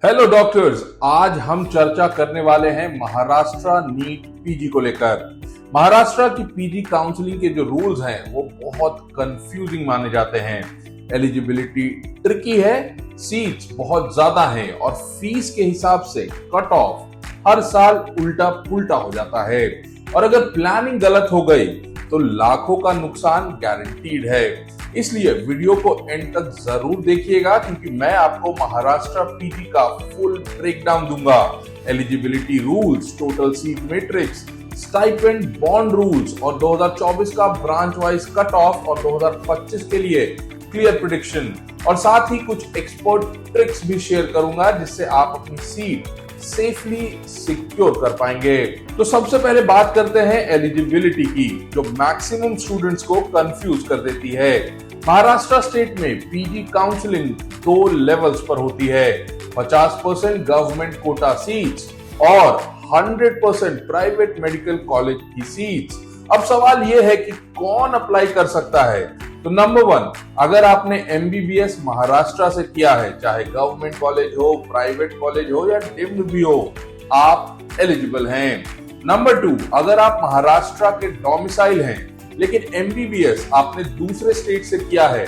Hello doctors, आज हम चर्चा करने वाले हैं महाराष्ट्र नीट पीजी को लेकर। महाराष्ट्र की पीजी काउंसलिंग के जो रूल्स हैं वो बहुत कंफ्यूजिंग माने जाते हैं। एलिजिबिलिटी ट्रिकी है, सीट्स बहुत ज्यादा हैं और फीस के हिसाब से कट ऑफ हर साल उल्टा पुल्टा हो जाता है और अगर प्लानिंग गलत हो गई तो लाखों का नुकसान गारंटीड है। इसलिए वीडियो को एंड तक जरूर देखिएगा क्योंकि मैं आपको महाराष्ट्र पीजी का फुल ब्रेकडाउन दूंगा। Eligibility rules, total seat matrix, stipend, bond rules और 2024 का ब्रांच वाइज कट ऑफ और 2025 के लिए क्लियर प्रेडिक्शन और साथ ही कुछ एक्सपर्ट ट्रिक्स भी शेयर करूंगा जिससे आप अपनी सीट सेफली सिक्योर कर पाएंगे। तो सबसे पहले बात करते हैं एलिजिबिलिटी की, जो मैक्सिमम स्टूडेंट्स को कंफ्यूज कर देती है। महाराष्ट्र स्टेट में पीजी काउंसलिंग 2 लेवल्स पर होती है, 50% गवर्नमेंट कोटा सीट्स और 100% प्राइवेट मेडिकल कॉलेज की सीट्स। अब सवाल यह है कि कौन अप्लाई कर सकता है। तो नंबर 1, अगर आपने एमबीबीएस महाराष्ट्र से किया है, चाहे गवर्नमेंट कॉलेज हो, प्राइवेट कॉलेज हो या डीम्ड भी हो, आप एलिजिबल हैं। नंबर 2, अगर आप महाराष्ट्र के डोमिसाइल हैं लेकिन एमबीबीएस आपने दूसरे स्टेट से किया है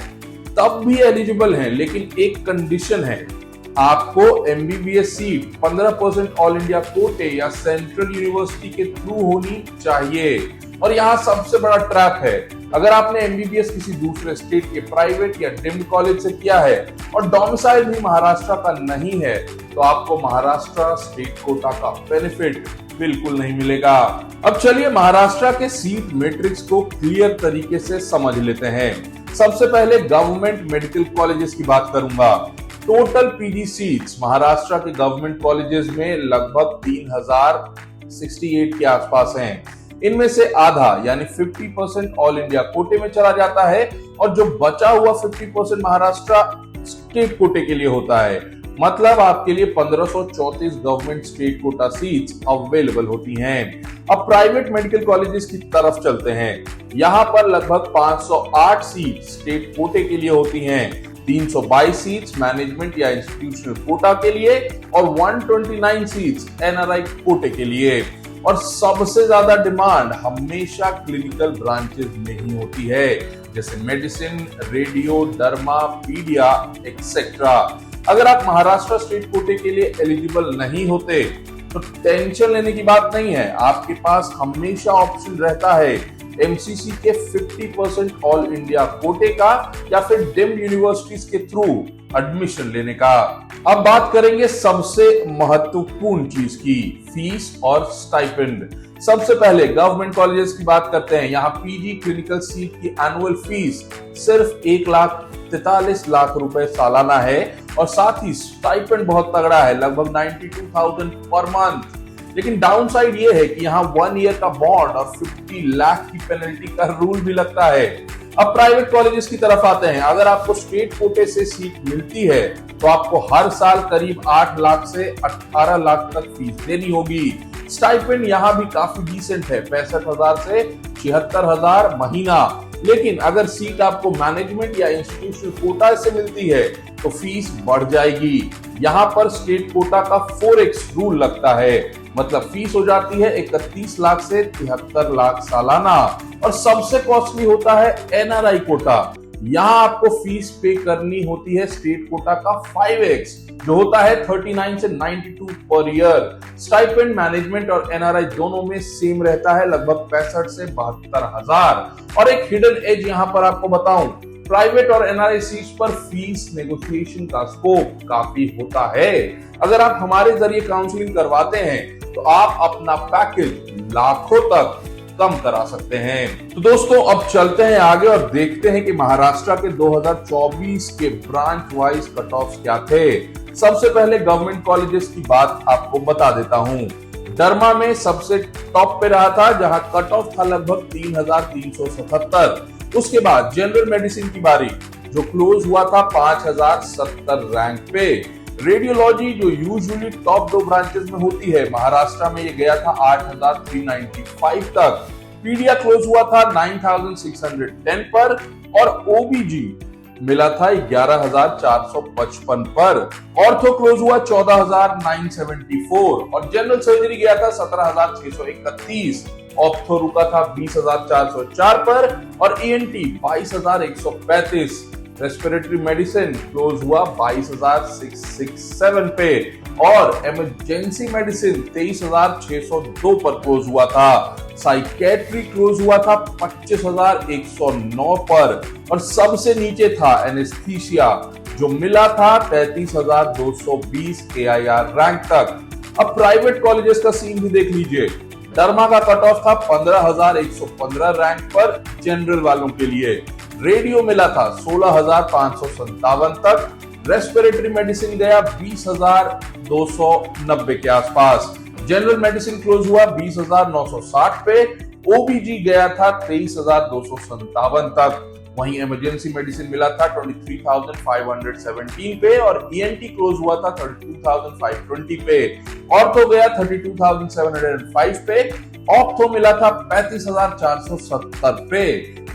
तब भी एलिजिबल हैं, लेकिन एक कंडीशन है, आपको एमबीबीएस सीट 15% ऑल इंडिया कोटे या सेंट्रल यूनिवर्सिटी के थ्रू होनी चाहिए। और यहाँ सबसे बड़ा ट्रैप है, अगर आपने एमबीबीएस किसी दूसरे स्टेट के प्राइवेट या डीम्ड कॉलेज से किया है और डोमिसाइल भी महाराष्ट्र का नहीं है तो आपको महाराष्ट्र स्टेट कोटा का बेनिफिट बिल्कुल नहीं मिलेगा। अब चलिए महाराष्ट्र के सीट मैट्रिक्स को क्लियर तरीके से समझ लेते हैं। सबसे पहले गवर्नमेंट मेडिकल कॉलेजेस की बात करूंगा। टोटल पीजी सीट्स महाराष्ट्र के गवर्नमेंट कॉलेजेस में लगभग 3068 के आसपास हैं। इनमें से आधा यानी 50% ऑल इंडिया कोटे में चला जाता है और जो बचा हुआ 50% महाराष्ट्र स्टेट कोटे के लिए होता है। मतलब आपके लिए 1534 government state quota seats available होती हैं। अब प्राइवेट मेडिकल कॉलेजेस की तरफ चलते हैं। यहाँ पर लगभग 508 सीट स्टेट कोटे के लिए होती हैं, 322 सीट्स मैनेजमेंट या इंस्टीट्यूशनल कोटा के लिए और 129 सीट्स एनआरआई कोटे के लिए। और सबसे ज्यादा डिमांड हमेशा क्लिनिकल ब्रांचेस में ही होती है, जैसे मेडिसिन, रेडियो, डर्मा, पीडिया एक्सेट्रा। अगर आप महाराष्ट्र स्टेट कोटे के लिए एलिजिबल नहीं होते तो टेंशन लेने की बात नहीं है, आपके पास हमेशा ऑप्शन रहता है एमसीसी के 50% ऑल इंडिया कोटे का या फिर डीम्ड यूनिवर्सिटीज के थ्रू एडमिशन लेने का। अब बात करेंगे सबसे महत्वपूर्ण चीज की, फीस और स्टाइपेंड। सबसे पहले गवर्नमेंट कॉलेजेस की बात करते हैं। यहाँ पीजी क्लिनिकल सीट की एनुअल फीस सिर्फ 1,43 लाख रुपए सालाना है और साथ ही स्टाइपेंड बहुत तगड़ा है, लगभग 92,000 पर मंथ। लेकिन डाउन साइड ये है कि यहाँ 1 ईयर का बॉन्ड और 50 लाख की पेनल्टी का रूल भी लगता है। अब प्राइवेट कॉलेजेस की तरफ आते हैं। अगर आपको स्टेट कोटे से सीट मिलती है तो आपको हर साल करीब 8 लाख से 18 लाख तक फीस देनी होगी। स्टाइपेंड यहाँ भी काफी डिसेंट है, 65,000 से 76,000 महीना। लेकिन अगर सीट आपको मैनेजमेंट या इंस्टीट्यूशनल कोटा से मिलती है तो फीस बढ़ जाएगी। यहाँ पर स्टेट कोटा का 4x रूल लगता है, मतलब फीस हो जाती है 31 लाख से 73 लाख सालाना। और सबसे कॉस्टली होता है एनआरआई कोटा। यहाँ आपको फीस पे करनी होती है स्टेट कोटा का 5x, जो होता है 39 से 92 पर ईयर। स्टाइपेंड मैनेजमेंट और एनआरआई दोनों में सेम रहता है, लगभग 65 से 72,000। और एक हिडन एज यहाँ पर आपको बताऊं, प्राइवेट और एनआरआई सीट्स पर फीस नेगोशिएशन का स्कोप काफी होता है। अगर आप हमारे जरिए काउंसलिंग करवाते हैं तो आप अपना पैकेज लाखों तक कम करा सकते हैं। तो दोस्तों अब चलते हैं आगे और देखते हैं कि महाराष्ट्र के 2024 के ब्रांच वाइज कट ऑफ क्या थे। सबसे पहले गवर्नमेंट कॉलेजेस की बात आपको बता देता हूं। डर्मा में सबसे टॉप पे रहा था, जहां कट ऑफ था लगभग 3,377। उसके बाद जनरल मेडिसिन की बारी, जो क्लोज हुआ था 5,070 रैंक पे। रेडियोलॉजी जो यूजुअली टॉप 2 ब्रांचेस में होती है, महाराष्ट्र में ये गया था 8,395 तक। पीडिया क्लोज हुआ था 9,610 पर और ओबीजी मिला था 11,455 पर। ऑर्थो क्लोज हुआ 14,974 और जनरल सर्जरी गया था 17,631। ऑप्थो रुका था 20,404 पर और ईएनटी 22,135। रेस्पिरेटरी मेडिसिन क्लोज हुआ 22,667 पे और इमरजेंसी मेडिसिन 23,602 पर क्लोज हुआ था। साइकेट्री क्लोज हुआ था 25,109 पर और सबसे नीचे था एनेस्थीसिया जो मिला था 33,220 AIR रैंक तक। अब प्राइवेट कॉलेजेस का सीन भी देख लीजिए। डर्मा का कट ऑफ था 15,115 रैंक पर जनरल वालों के लिए। रेडियो मिला था 16,557 तक। रेस्पिरेटरी मेडिसिन गया 20,290 के आसपास। जनरल मेडिसिन क्लोज हुआ 20,960 पे। ओबीजी गया था 23,257 तक। वहीं इमरजेंसी मेडिसिन मिला था 23,517 पे और ईएनटी क्लोज हुआ था 32,520 पे। ऑर्थो गया 32,705 पे। ऑप्थो मिला था 35,470 पे।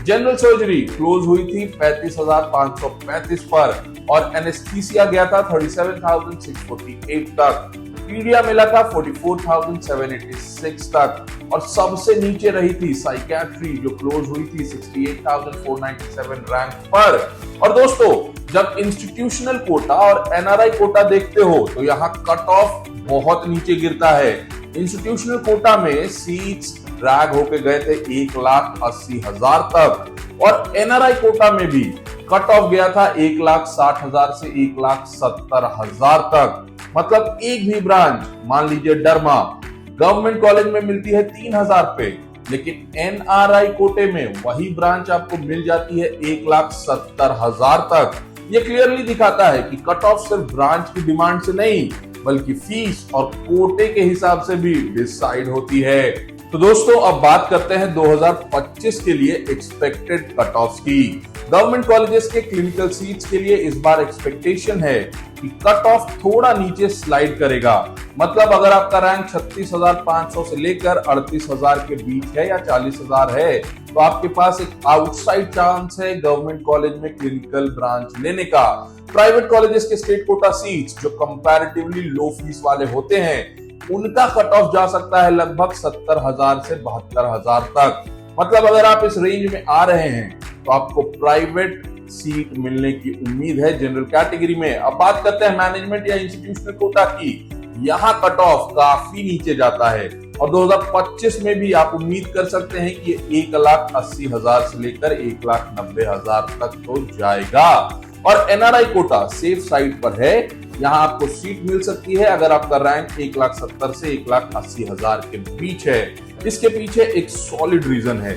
जनरल सर्जरी क्लोज हुई थी 35,535 पर और एनेस्थीसिया गया था 37,648 तक। पीडिया मिला था 44,786 तक और सबसे नीचे रही थी साइकेट्री जो क्लोज हुई थी 68,497 रैंक पर। और दोस्तों, जब इंस्टीट्यूशनल कोटा और एनआरआई कोटा देखते हो तो यहाँ कट ऑफ बहुत नीचे गिरता है। इंस्टीट्यूशनल कोटा में सीट्स ड्रैग होके गए थे 1,80,000 तक और एनआरआई कोटा में भी कट ऑफ गया था 1,60,000 से 1,70,000 तक। मतलब एक भी ब्रांच, मान लीजिए डर्मा, गवर्नमेंट कॉलेज में मिलती है 3,000 पे, लेकिन एनआरआई कोटे में वही ब्रांच आपको मिल जाती है 1,70,000 तक। ये क्लियरली दिखाता है कि कट ऑफ सिर्फ ब्रांच की डिमांड से नहीं बल्कि फीस और कोटे के हिसाब से भी डिसाइड होती है। तो दोस्तों, अब बात करते हैं 2025 के लिए एक्सपेक्टेड कट ऑफ की। गवर्नमेंट कॉलेजेस के क्लिनिकल सीट्स के लिए इस बार एक्सपेक्टेशन है कि कट ऑफ थोड़ा नीचे स्लाइड करेगा। मतलब अगर आपका रैंक 36,500 से लेकर 38,000 के बीच है या 40,000 है तो आपके पास एक आउटसाइड चांस है गवर्नमेंट कॉलेज में क्लिनिकल ब्रांच लेने का। प्राइवेट कॉलेजेस के स्टेट कोटा सीट्स जो कंपैरेटिवली लो फीस वाले होते हैं उनका कट ऑफ जा सकता है लगभग 70,000 से 72,000 तक। मतलब अगर आप इस रेंज में आ रहे हैं तो आपको प्राइवेट सीट मिलने की उम्मीद है जनरल कैटेगरी में। अब बात करते हैं मैनेजमेंट या इंस्टीट्यूशनल कोटा की। यहाँ कट ऑफ काफी नीचे जाता है और 2025 में भी आप उम्मीद कर सकते हैं कि 1,80,000 से लेकर 1,90,000 तक तो जाएगा। और एनआरआई कोटा सेफ साइड पर है। यहाँ आपको सीट मिल सकती है अगर आपका रैंक 1,70,000 से 1,80,000 के बीच है। इसके पीछे एक सॉलिड रीजन है।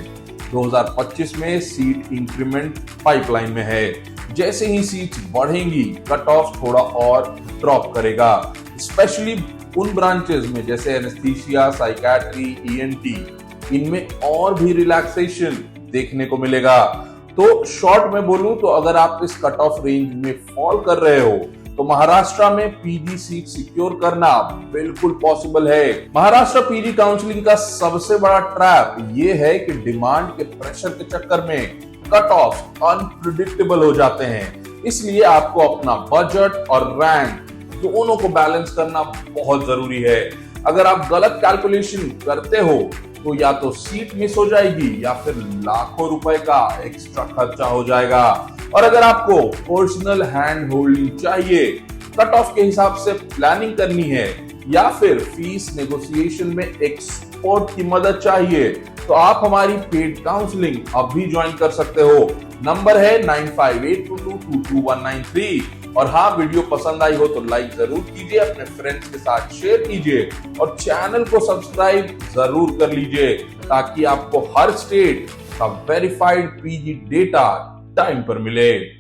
2025 में सीट इंक्रीमेंट पाइपलाइन में है। जैसे ही सीट्स बढ़ेंगी कट ऑफ थोड़ा और ड्रॉप करेगा, स्पेशली उन ब्रांचेस में जैसे एनेस्थीसिया, साइकेट्री, ईएनटी, इनमें और भी रिलैक्सेशन देखने को मिलेगा। तो शॉर्ट में बोलूं तो अगर आप इस कट ऑफ रेंज में फॉल कर रहे हो तो महाराष्ट्र में पीजी सीट सिक्योर करना बिल्कुल पॉसिबल है। महाराष्ट्र पीजी काउंसलिंग का सबसे बड़ा ट्रैप ये है कि डिमांड के प्रेशर के चक्कर में कट ऑफ अनप्रिडिक्टेबल हो जाते हैं। इसलिए आपको अपना बजट और रैंक दोनों को बैलेंस करना बहुत जरूरी है। अगर आप गलत कैलकुलेशन करते हो तो या तो सीट मिस हो जाएगी या फिर लाखों रुपए का एक्स्ट्रा खर्चा हो जाएगा। और अगर आपको पर्सनल हैंड होल्डिंग चाहिए, कट ऑफ के हिसाब से प्लानिंग करनी है या फिर फीस नेगोशिएशन में एक्सपर्ट की मदद चाहिए तो आप हमारी पेड काउंसलिंग अभी ज्वाइन कर सकते हो। नंबर है 9582222193। और हाँ, वीडियो पसंद आई हो तो लाइक जरूर कीजिए, अपने फ्रेंड्स के साथ शेयर कीजिए और चैनल को सब्सक्राइब जरूर कर लीजिए ताकि आपको हर स्टेट का वेरीफाइड पीजी डेटा टाइम पर मिले।